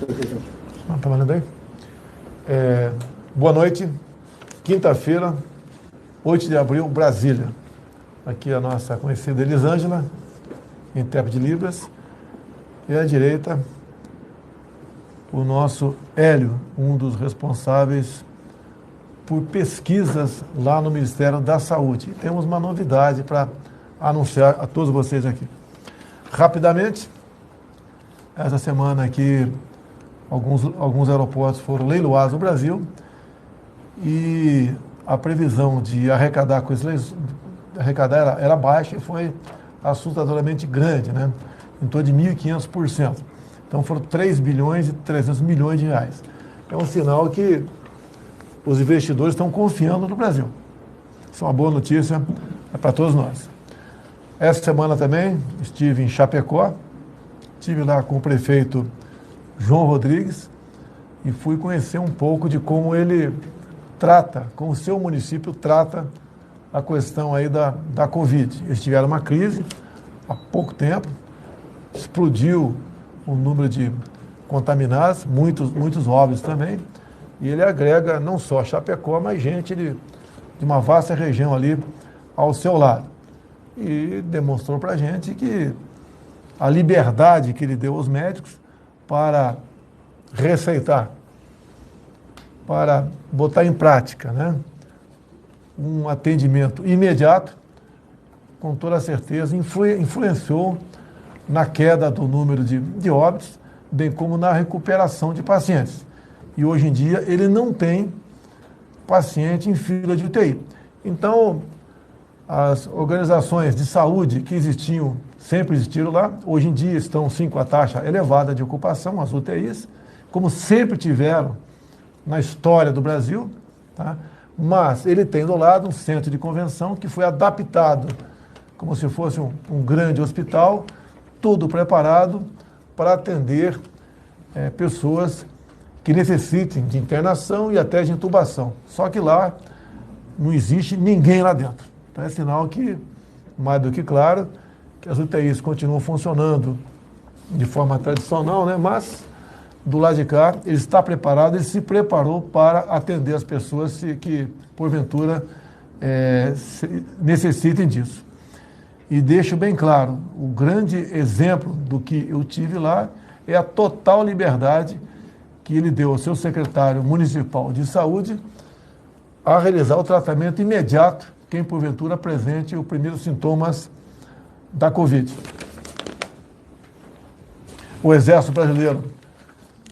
Tá valendo aí? Boa noite, quinta-feira, 8 de abril, Brasília. Aqui a nossa conhecida Elisângela, intérprete de Libras, e à direita o nosso Hélio, um dos responsáveis por pesquisas lá no Ministério da Saúde. E temos uma novidade para anunciar a todos vocês aqui. Rapidamente, essa semana aqui, alguns aeroportos foram leiloados no Brasil e a previsão de arrecadar com esses era baixa e foi assustadoramente grande, né? Em torno de 1.500%. Então foram 3 bilhões e 300 milhões de reais. É um sinal que os investidores estão confiando no Brasil. Isso é uma boa notícia para todos nós. Essa semana também estive em Chapecó, estive lá com o prefeito João Rodrigues e fui conhecer um pouco de como ele trata, como o seu município trata a questão aí da Covid. Eles tiveram uma crise há pouco tempo, explodiu o número de contaminados, muitos óbitos também, e ele agrega não só Chapecó, mas gente de uma vasta região ali ao seu lado. E demonstrou para a gente que a liberdade que ele deu aos médicos para receitar, para botar em prática, né, um atendimento imediato, com toda certeza, influenciou na queda do número de óbitos, bem como na recuperação de pacientes. E hoje em dia ele não tem paciente em fila de UTI. Então, as organizações de saúde que existiam, sempre existiram lá, hoje em dia estão sim com a taxa elevada de ocupação, as UTIs, como sempre tiveram na história do Brasil, tá? Mas ele tem do lado um centro de convenção que foi adaptado como se fosse um grande hospital, tudo preparado para atender pessoas que necessitem de internação e até de intubação. Só que lá não existe ninguém lá dentro. Então é sinal que, mais do que claro, que as UTIs continuam funcionando de forma tradicional, né? Mas do lado de cá, ele está preparado, ele se preparou para atender as pessoas que, porventura, necessitem disso. E deixo bem claro, o grande exemplo do que eu tive lá é a total liberdade que ele deu ao seu secretário municipal de saúde a realizar o tratamento imediato quem, porventura, apresente os primeiros sintomas da Covid. O Exército Brasileiro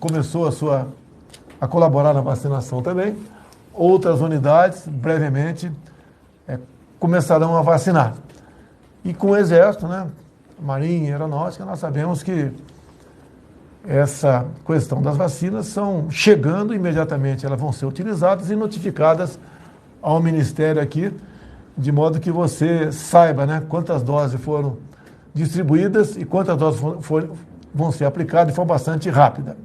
começou a colaborar na vacinação também. Outras unidades, brevemente, começarão a vacinar. E com o Exército, né, Marinha, Aeronáutica, nós sabemos que essa questão das vacinas são chegando imediatamente, elas vão ser utilizadas e notificadas ao Ministério aqui, de modo que você saiba, né, quantas doses foram distribuídas e quantas doses vão ser aplicadas de forma bastante rápida.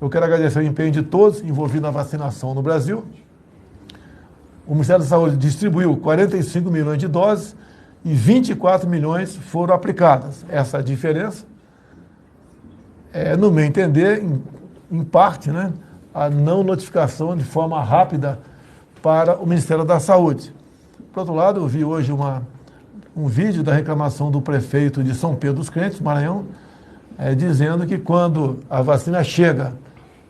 Eu quero agradecer o empenho de todos envolvidos na vacinação no Brasil. O Ministério da Saúde distribuiu 45 milhões de doses e 24 milhões foram aplicadas. Essa diferença no meu entender, em parte, né, a não notificação de forma rápida para o Ministério da Saúde. Por outro lado, eu vi hoje um vídeo da reclamação do prefeito de São Pedro dos Crentes, Maranhão, dizendo que quando a vacina chega,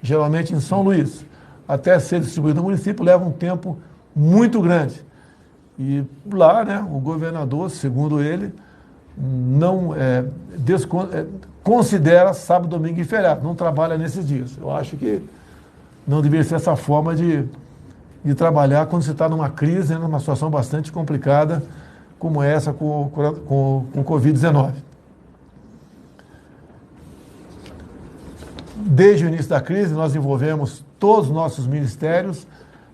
geralmente em São Luís, até ser distribuída no município, leva um tempo muito grande. E lá, né, o governador, segundo ele, não considera sábado, domingo e feriado, não trabalha nesses dias. Eu acho que não deveria ser essa forma de trabalhar quando você está numa crise, numa situação bastante complicada, como essa com o Covid-19. Desde o início da crise, nós envolvemos todos os nossos ministérios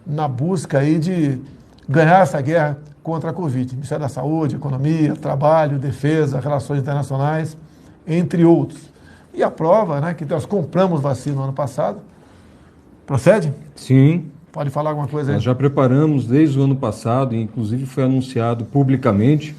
na busca aí de ganhar essa guerra contra a Covid. Ministério da Saúde, Economia, Trabalho, Defesa, Relações Internacionais, entre outros. E a prova, né, que nós compramos vacina no ano passado. Procede? Sim. Pode falar alguma coisa aí? Nós já preparamos desde o ano passado, e inclusive foi anunciado publicamente,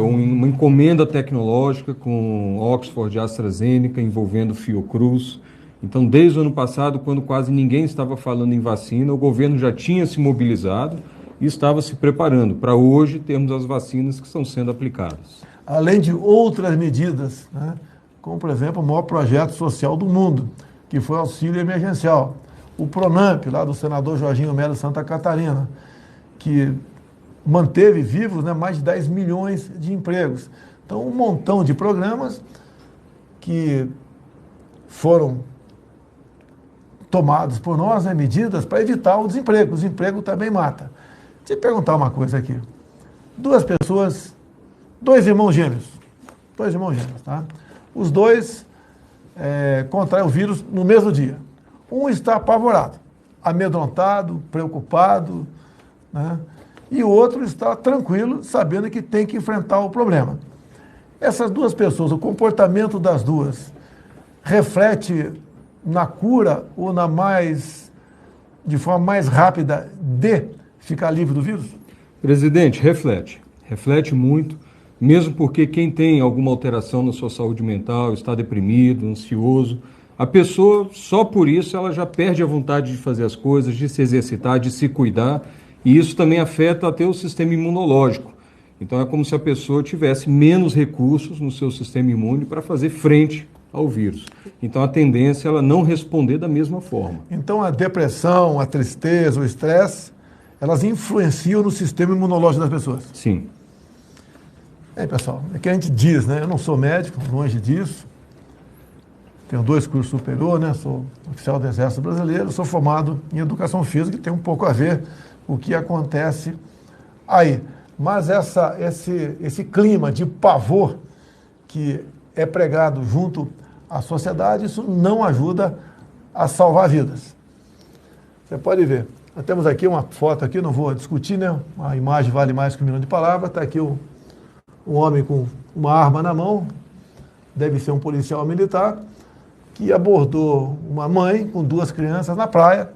uma encomenda tecnológica com Oxford e AstraZeneca, envolvendo Fiocruz Então, desde o ano passado, quando quase ninguém estava falando em vacina, o governo já tinha se mobilizado e estava se preparando para hoje termos as vacinas que estão sendo aplicadas. Além de outras medidas, né, como, por exemplo, o maior projeto social do mundo, que foi o auxílio emergencial. O Pronamp, lá do senador Jorginho Melo Santa Catarina, que manteve vivos, né, mais de 10 milhões de empregos. Então, um montão de programas que foram tomados por nós, né, medidas para evitar o desemprego. O desemprego também mata. Deixa eu perguntar uma coisa aqui. Dois irmãos gêmeos, tá? Os dois contraem o vírus no mesmo dia. Um está apavorado, amedrontado, preocupado, né? E o outro está tranquilo, sabendo que tem que enfrentar o problema. Essas duas pessoas, o comportamento das duas, reflete na cura ou de forma mais rápida de ficar livre do vírus? Presidente, reflete muito, mesmo porque quem tem alguma alteração na sua saúde mental, está deprimido, ansioso, a pessoa, só por isso, ela já perde a vontade de fazer as coisas, de se exercitar, de se cuidar, e isso também afeta até o sistema imunológico. Então é como se a pessoa tivesse menos recursos no seu sistema imune para fazer frente ao vírus. Então a tendência é ela não responder da mesma forma. Então a depressão, a tristeza, o estresse, elas influenciam no sistema imunológico das pessoas? Sim. Pessoal, é que a gente diz, né? Eu não sou médico, longe disso. Tenho 2 cursos superiores, né? Sou oficial do Exército Brasileiro, sou formado em Educação Física, que tem um pouco a ver com o que acontece aí. Mas esse clima de pavor que é pregado junto à sociedade, isso não ajuda a salvar vidas. Você pode ver. Nós temos aqui uma foto, aqui, não vou discutir, né? A imagem vale mais que 1 milhão de palavras. Está aqui um homem com uma arma na mão, deve ser um policial militar, que abordou uma mãe com 2 crianças na praia.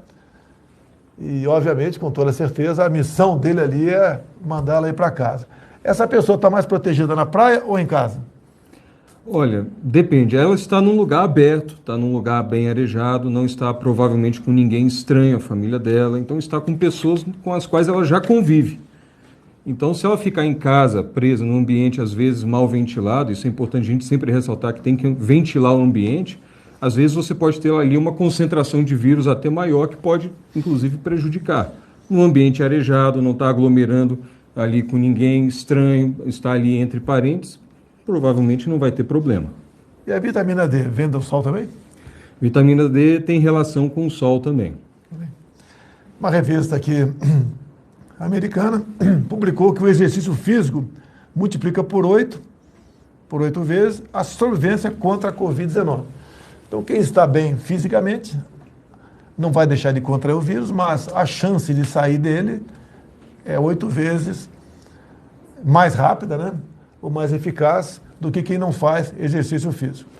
E, obviamente, com toda certeza, a missão dele ali é mandar ela ir para casa. Essa pessoa está mais protegida na praia ou em casa? Olha, depende. Ela está num lugar aberto, está num lugar bem arejado, não está provavelmente com ninguém estranho, a família dela, então está com pessoas com as quais ela já convive. Então, se ela ficar em casa, presa num ambiente às vezes mal ventilado, isso é importante a gente sempre ressaltar que tem que ventilar o ambiente, às vezes você pode ter ali uma concentração de vírus até maior que pode, inclusive, prejudicar. No ambiente arejado, não está aglomerando ali com ninguém estranho, está ali entre parentes, provavelmente não vai ter problema. E a vitamina D, vem do sol também? Vitamina D tem relação com o sol também. Uma revista aqui americana publicou que o exercício físico multiplica por 8 vezes a sobrevivência contra a Covid-19. Então, quem está bem fisicamente não vai deixar de contrair o vírus, mas a chance de sair dele é 8 vezes mais rápida, né? Ou mais eficaz do que quem não faz exercício físico.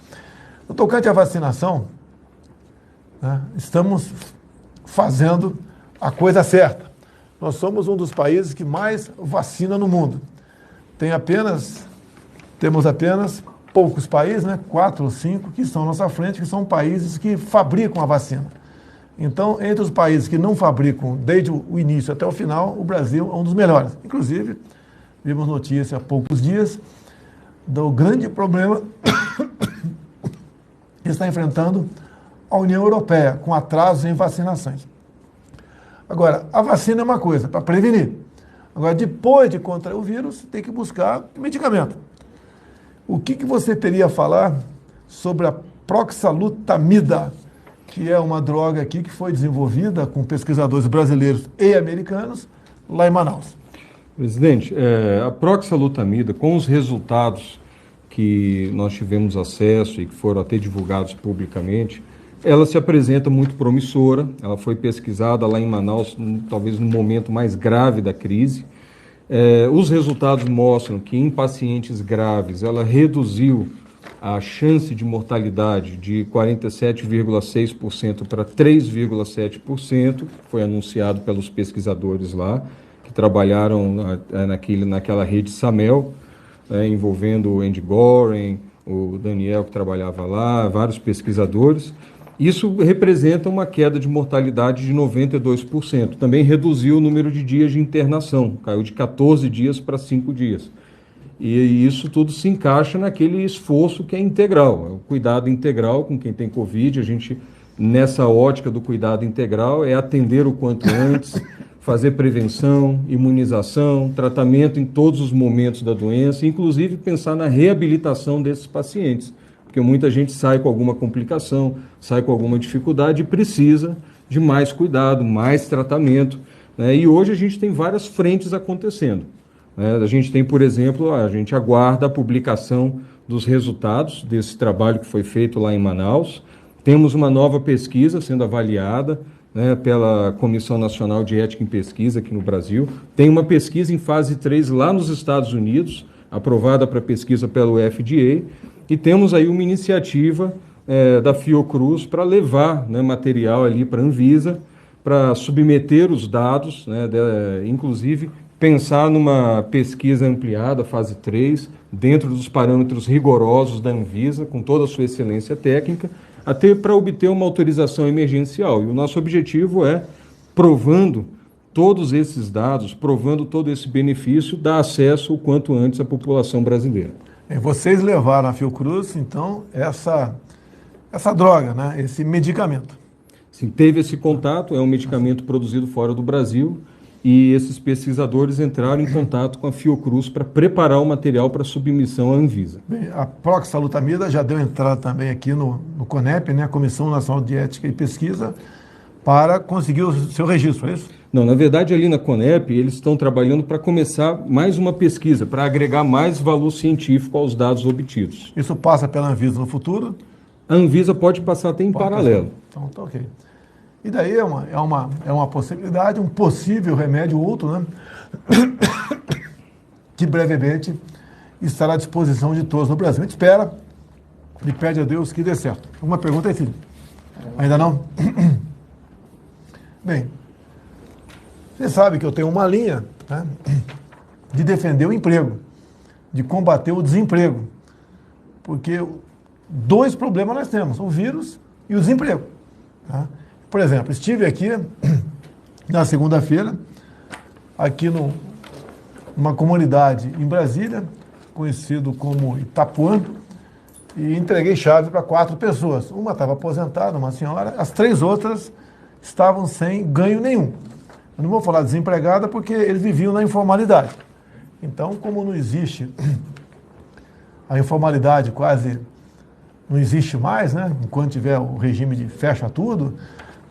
No tocante à vacinação, né, estamos fazendo a coisa certa. Nós somos um dos países que mais vacina no mundo. Temos apenas poucos países, né, 4 ou 5, que estão à nossa frente, que são países que fabricam a vacina. Então, entre os países que não fabricam desde o início até o final, o Brasil é um dos melhores. Inclusive, vimos notícia há poucos dias do grande problema que está enfrentando a União Europeia, com atrasos em vacinações. Agora, a vacina é uma coisa, para prevenir. Agora, depois de contrair o vírus, tem que buscar medicamento. O que você teria a falar sobre a proxalutamida, que é uma droga aqui que foi desenvolvida com pesquisadores brasileiros e americanos lá em Manaus? Presidente, a proxalutamida, com os resultados que nós tivemos acesso e que foram até divulgados publicamente, ela se apresenta muito promissora. Ela foi pesquisada lá em Manaus, talvez no momento mais grave da crise. Os resultados mostram que em pacientes graves ela reduziu a chance de mortalidade de 47,6% para 3,7%, foi anunciado pelos pesquisadores lá, que trabalharam naquela rede SAMEL, envolvendo o Andy Goren, o Daniel que trabalhava lá, vários pesquisadores. Isso representa uma queda de mortalidade de 92%. Também reduziu o número de dias de internação, caiu de 14 dias para 5 dias. E isso tudo se encaixa naquele esforço que é integral, é o cuidado integral com quem tem Covid. A gente, nessa ótica do cuidado integral, é atender o quanto antes, fazer prevenção, imunização, tratamento em todos os momentos da doença, inclusive pensar na reabilitação desses pacientes, porque muita gente sai com alguma complicação, sai com alguma dificuldade e precisa de mais cuidado, mais tratamento, né? E hoje a gente tem várias frentes acontecendo. A gente tem, por exemplo, a gente aguarda a publicação dos resultados desse trabalho que foi feito lá em Manaus. Temos uma nova pesquisa sendo avaliada, né, pela Comissão Nacional de Ética em Pesquisa aqui no Brasil. Tem uma pesquisa em fase 3 lá nos Estados Unidos, aprovada para pesquisa pelo FDA, e temos aí uma iniciativa da Fiocruz para levar, né, material ali para a Anvisa, para submeter os dados, né, inclusive pensar numa pesquisa ampliada, fase 3, dentro dos parâmetros rigorosos da Anvisa, com toda a sua excelência técnica, até para obter uma autorização emergencial. E o nosso objetivo é, provando todos esses dados, provando todo esse benefício, dar acesso o quanto antes à população brasileira. Vocês levaram à Fiocruz, então, essa droga, né? Esse medicamento. Sim, teve esse contato, é um medicamento produzido fora do Brasil, e esses pesquisadores entraram em contato com a Fiocruz para preparar o material para submissão à Anvisa. Bem, a proxalutamida já deu entrada também aqui no CONEP, né, a Comissão Nacional de Ética e Pesquisa, para conseguir o seu registro, é isso? Não, na verdade ali na CONEP eles estão trabalhando para começar mais uma pesquisa, para agregar mais valor científico aos dados obtidos. Isso passa pela Anvisa no futuro? A Anvisa pode passar até em paralelo. Então, tá ok. E daí é uma possibilidade, um possível remédio, outro, né? Que brevemente estará à disposição de todos no Brasil. A gente espera e pede a Deus que dê certo. Uma pergunta aí, filho? Ainda não? Bem, você sabe que eu tenho uma linha, né, de defender o emprego, de combater o desemprego. Porque 2 problemas nós temos, o vírus e o desemprego. Tá? Por exemplo, estive aqui na segunda-feira, aqui numa comunidade em Brasília, conhecido como Itapuã, e entreguei chave para 4 pessoas. Uma estava aposentada, uma senhora, as 3 outras estavam sem ganho nenhum. Eu não vou falar desempregada porque eles viviam na informalidade. Então, como não existe, a informalidade quase não existe mais, né? Enquanto tiver o regime de fecha tudo,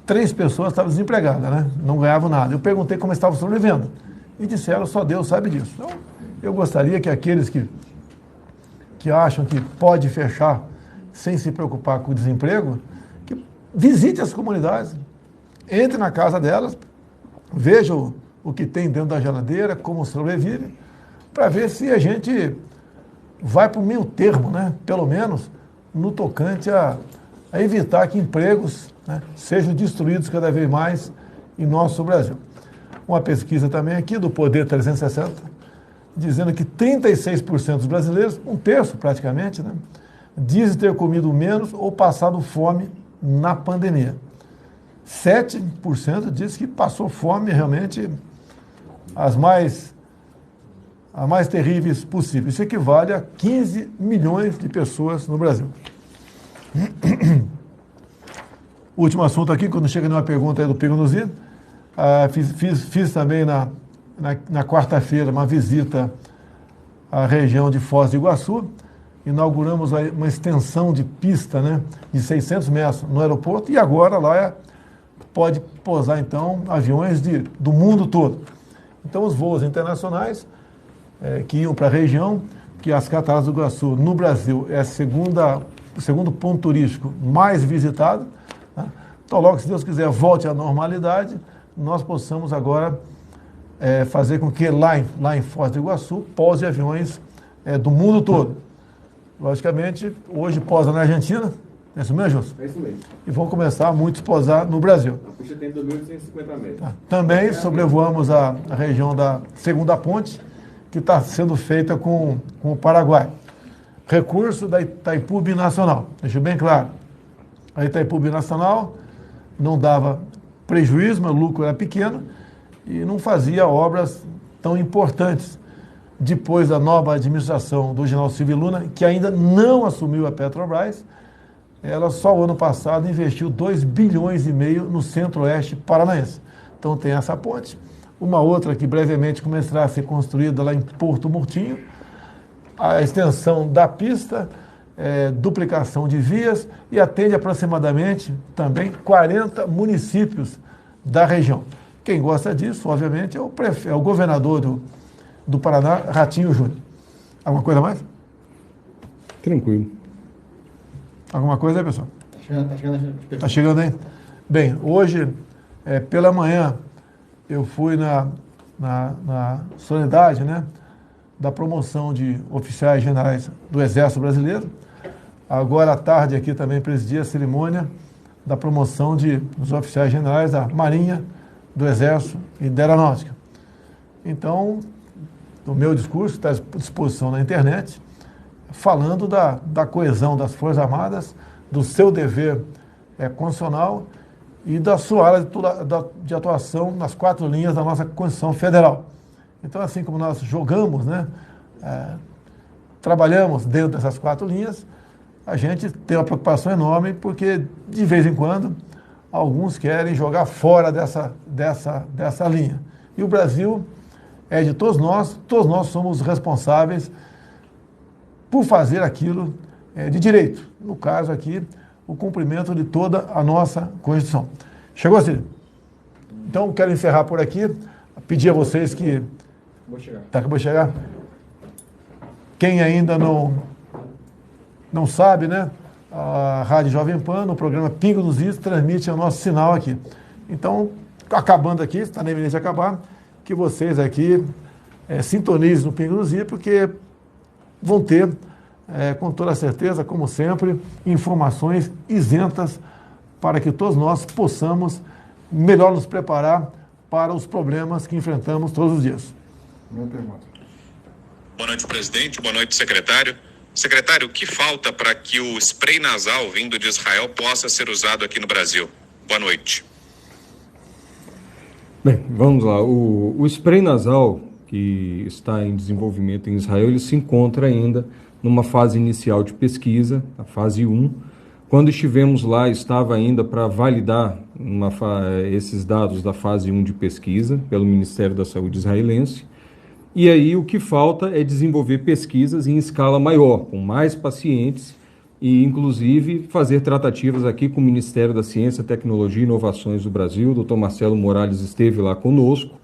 3 pessoas estavam desempregadas, né? Não ganhavam nada. Eu perguntei como estavam sobrevivendo e disseram, só Deus sabe disso. Então, eu gostaria que aqueles que acham que pode fechar sem se preocupar com o desemprego, que visite as comunidades, entre na casa delas, veja o que tem dentro da geladeira, como sobrevive, para ver se a gente vai para o meio termo, né? Pelo menos no tocante a evitar que empregos, né, sejam destruídos cada vez mais em nosso Brasil. Uma pesquisa também aqui do Poder 360, dizendo que 36% dos brasileiros, 1/3 praticamente, né, dizem ter comido menos ou passado fome na pandemia. 7% diz que passou fome realmente as mais terríveis possíveis. Isso equivale a 15 milhões de pessoas no Brasil. Último assunto aqui, quando chega numa pergunta aí do Pingo no Zino, fiz também na quarta-feira uma visita à região de Foz do Iguaçu, inauguramos aí uma extensão de pista, né, de 600 metros no aeroporto, e agora lá pode pousar então aviões do mundo todo. Então os voos internacionais que iam para a região, que as Cataratas do Iguaçu no Brasil é o segundo ponto turístico mais visitado, né? Então logo, se Deus quiser, volte à normalidade, nós possamos agora fazer com que lá em Foz do Iguaçu pouse aviões do mundo todo. Logicamente, hoje posa na Argentina, é isso mesmo, Júlio? É isso mesmo. E vão começar a muitos pousar no Brasil. A pista tem 2.150 metros. Tá. Também sobrevoamos a região da Segunda Ponte, que está sendo feita com o Paraguai. Recurso da Itaipu Binacional, deixa bem claro. A Itaipu Binacional não dava prejuízo, mas o lucro era pequeno e não fazia obras tão importantes. Depois da nova administração do general Silvio Luna, que ainda não assumiu a Petrobras, ela só o ano passado investiu 2,5 bilhões no centro-oeste paranaense. Então tem essa ponte. Uma outra que brevemente começará a ser construída lá em Porto Murtinho, a extensão da pista, duplicação de vias e atende aproximadamente também 40 municípios da região. Quem gosta disso, obviamente, é o governador do Paraná, Ratinho Júnior. Alguma coisa mais? Tranquilo. Alguma coisa aí, pessoal? Está chegando. Está chegando aí? Bem, hoje, pela manhã, eu fui na solenidade, né, da promoção de oficiais generais do Exército Brasileiro. Agora à tarde aqui também presidi a cerimônia da promoção dos oficiais generais da Marinha, do Exército e da Aeronáutica. Então, o meu discurso está à disposição na internet, falando da coesão das Forças Armadas, do seu dever constitucional e da sua área de atuação nas 4 linhas da nossa Constituição Federal. Então, assim como nós jogamos, né, trabalhamos dentro dessas 4 linhas, a gente tem uma preocupação enorme, porque, de vez em quando, alguns querem jogar fora dessa linha. E o Brasil é de todos nós somos responsáveis por fazer aquilo de direito. No caso aqui, o cumprimento de toda a nossa Constituição. Chegou, Cílio? Então, quero encerrar por aqui. Pedir a vocês que... Vou chegar. Acabou de chegar? Quem ainda não sabe, né? A Rádio Jovem Pan, no programa Pingo nos Is, transmite o nosso sinal aqui. Então, acabando aqui, está na iminência de acabar, que vocês aqui sintonizem no Pingo nos Is, porque vão ter, com toda certeza, como sempre, informações isentas para que todos nós possamos melhor nos preparar para os problemas que enfrentamos todos os dias. Minha pergunta. Boa noite, presidente. Boa noite, secretário. Secretário, o que falta para que o spray nasal vindo de Israel possa ser usado aqui no Brasil? Boa noite. Bem, vamos lá. O spray nasal que está em desenvolvimento em Israel, ele se encontra ainda numa fase inicial de pesquisa, a fase 1. Quando estivemos lá, estava ainda para validar esses dados da fase 1 de pesquisa pelo Ministério da Saúde israelense. E aí o que falta é desenvolver pesquisas em escala maior, com mais pacientes e, inclusive, fazer tratativas aqui com o Ministério da Ciência, Tecnologia e Inovações do Brasil. O Dr. Marcelo Morales esteve lá conosco,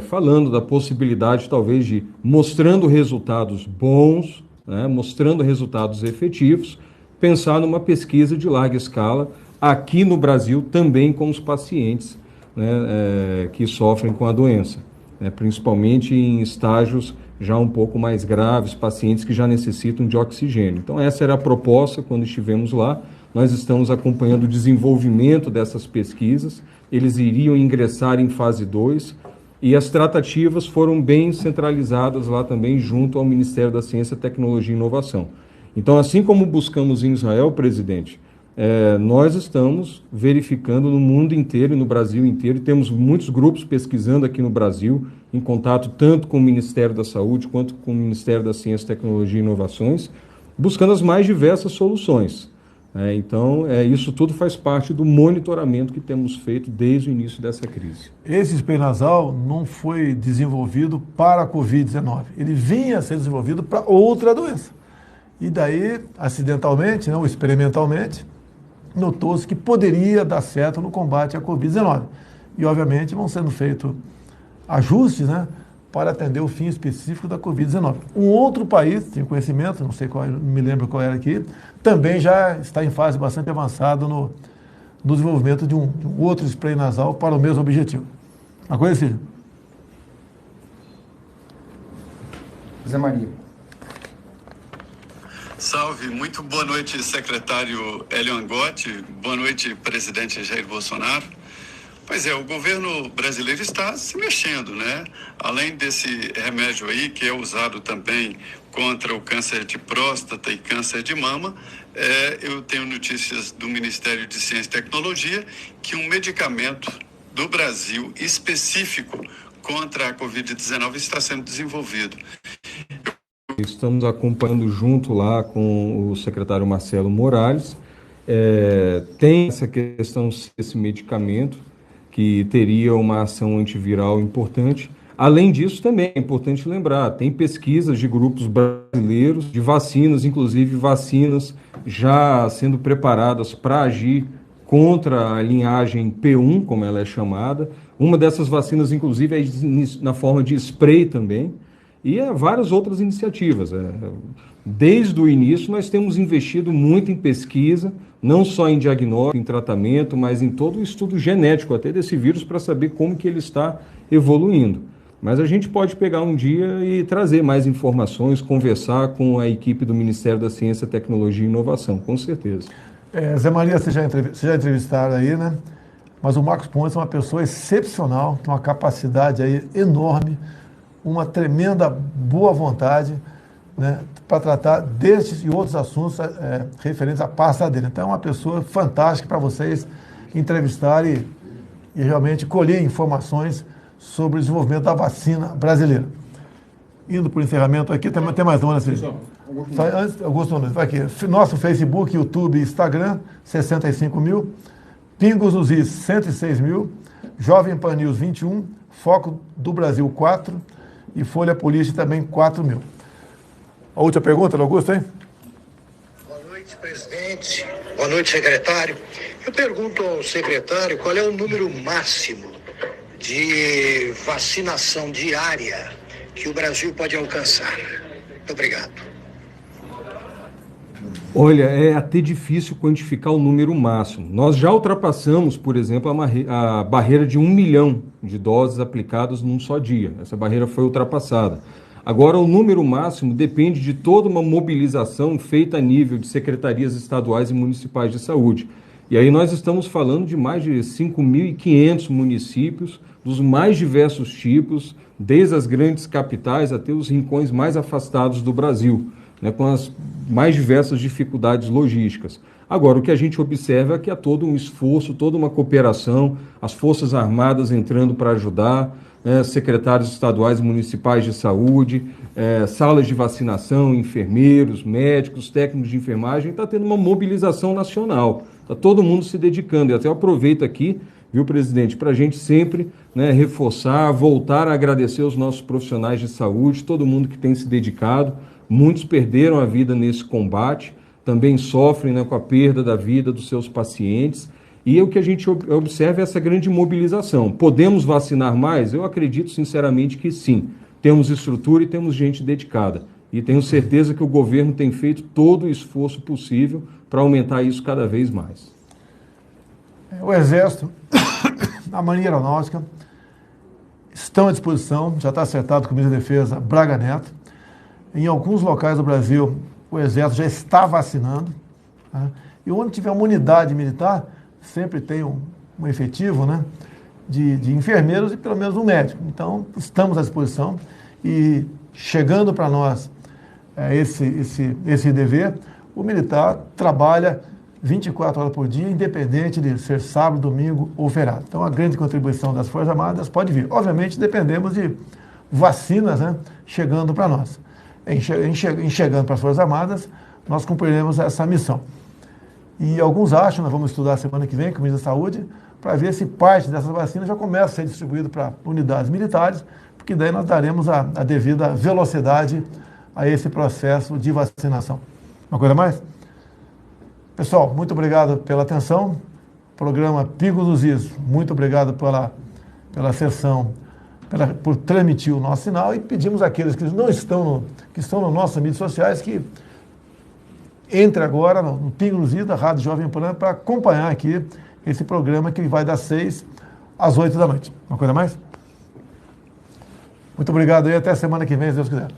falando da possibilidade, talvez, de mostrando resultados bons, né, mostrando resultados efetivos, pensar numa pesquisa de larga escala aqui no Brasil também com os pacientes, né, que sofrem com a doença, né, principalmente em estágios já um pouco mais graves, pacientes que já necessitam de oxigênio. Então essa era a proposta quando estivemos lá. Nós estamos acompanhando o desenvolvimento dessas pesquisas, eles iriam ingressar em fase 2 e as tratativas foram bem centralizadas lá também junto ao Ministério da Ciência, Tecnologia e Inovação. Então, assim como buscamos em Israel, presidente, nós estamos verificando no mundo inteiro e no Brasil inteiro, e temos muitos grupos pesquisando aqui no Brasil, em contato tanto com o Ministério da Saúde quanto com o Ministério da Ciência, Tecnologia e Inovações, buscando as mais diversas soluções. Então, isso tudo faz parte do monitoramento que temos feito desde o início dessa crise. Esse spray nasal não foi desenvolvido para a Covid-19, ele vinha a ser desenvolvido para outra doença. E daí, acidentalmente, ou experimentalmente, notou-se que poderia dar certo no combate à Covid-19. E, obviamente, vão sendo feitos ajustes, né, para atender o fim específico da Covid-19. Um outro país, tem conhecimento, não sei qual, não me lembro qual era aqui, também já está em fase bastante avançada no desenvolvimento de um outro spray nasal para o mesmo objetivo. Uma coisa assim. Zé Maria. Salve, muito boa noite, secretário Hélio Angotti, boa noite, presidente Jair Bolsonaro. Pois é, o governo brasileiro está se mexendo, né? Além desse remédio aí, que é usado também contra o câncer de próstata e câncer de mama, eu tenho notícias do Ministério de Ciência e Tecnologia que um medicamento do Brasil específico contra a Covid-19 está sendo desenvolvido. Estamos acompanhando junto lá com o secretário Marcelo Morales. Tem essa questão desse medicamento que teria uma ação antiviral importante. Além disso, também é importante lembrar, tem pesquisas de grupos brasileiros, de vacinas, inclusive vacinas já sendo preparadas para agir contra a linhagem P1, como ela é chamada. Uma dessas vacinas, inclusive, é na forma de spray também, e várias outras iniciativas. Desde o início, nós temos investido muito em pesquisa, não só em diagnóstico, em tratamento, mas em todo o estudo genético até desse vírus para saber como que ele está evoluindo. Mas a gente pode pegar um dia e trazer mais informações, conversar com a equipe do Ministério da Ciência, Tecnologia e Inovação, com certeza. Zé Maria, você já entrevistaram aí, né? Mas o Marcos Pontes é uma pessoa excepcional, tem uma capacidade aí enorme, uma tremenda boa vontade, né, para tratar destes e outros assuntos referentes à pasta dele. Então é uma pessoa fantástica para vocês entrevistarem e realmente colher informações sobre o desenvolvimento da vacina brasileira. Indo para o encerramento aqui, tem mais uma, né, Felipe? Augusto Nunes, vai aqui. Nosso Facebook, YouTube e Instagram, 65 mil. Pingos nos Is, 106 mil. Jovem Pan News, 21. Foco do Brasil, 4. E Folha Política também, 4 mil. A última pergunta, Augusto, hein? Boa noite, presidente. Boa noite, secretário. Eu pergunto ao secretário qual é o número máximo de vacinação diária que o Brasil pode alcançar. Muito obrigado. Olha, é até difícil quantificar o número máximo. Nós já ultrapassamos, por exemplo, a barreira de 1 milhão de doses aplicadas num só dia. Essa barreira foi ultrapassada. Agora, o número máximo depende de toda uma mobilização feita a nível de secretarias estaduais e municipais de saúde. E aí nós estamos falando de mais de 5.500 municípios, dos mais diversos tipos, desde as grandes capitais até os rincões mais afastados do Brasil, né, com as mais diversas dificuldades logísticas. Agora, o que a gente observa é que há todo um esforço, toda uma cooperação, as Forças Armadas entrando para ajudar, secretários estaduais e municipais de saúde, salas de vacinação, enfermeiros, médicos, técnicos de enfermagem, está tendo uma mobilização nacional, está todo mundo se dedicando. E até eu aproveito aqui, viu, presidente, para a gente sempre, né, reforçar, voltar a agradecer aos nossos profissionais de saúde, todo mundo que tem se dedicado. Muitos perderam a vida nesse combate, também sofrem, né, com a perda da vida dos seus pacientes. E o que a gente observa é essa grande mobilização. Podemos vacinar mais? Eu acredito sinceramente que sim. Temos estrutura e temos gente dedicada. E tenho certeza que o governo tem feito todo o esforço possível para aumentar isso cada vez mais. O Exército, a Marinha Aeronáutica, estão à disposição, já está acertado com o ministro da Defesa Braga Neto. Em alguns locais do Brasil, o Exército já está vacinando. Né? E onde tiver uma unidade militar, sempre tem um efetivo, né, de enfermeiros e pelo menos um médico. Então, estamos à disposição e chegando para nós esse dever, o militar trabalha 24 horas por dia, independente de ser sábado, domingo ou feriado. Então, a grande contribuição das Forças Armadas pode vir. Obviamente, dependemos de vacinas, né, chegando para nós. Em chegando para as Forças Armadas, nós cumpriremos essa missão. E alguns acham, nós vamos estudar semana que vem com o ministro da Saúde, para ver se parte dessas vacinas já começa a ser distribuída para unidades militares, porque daí nós daremos a devida velocidade a esse processo de vacinação. Uma coisa mais? Pessoal, muito obrigado pela atenção. Programa Pingos nos Is, muito obrigado pela sessão, por transmitir o nosso sinal, e pedimos àqueles que não estão, que estão nas nossas mídias sociais que entre agora no Pingos nos Is da Rádio Jovem Pan para acompanhar aqui esse programa que vai das 6 às 8 da noite. Uma coisa mais? Muito obrigado e até semana que vem, se Deus quiser.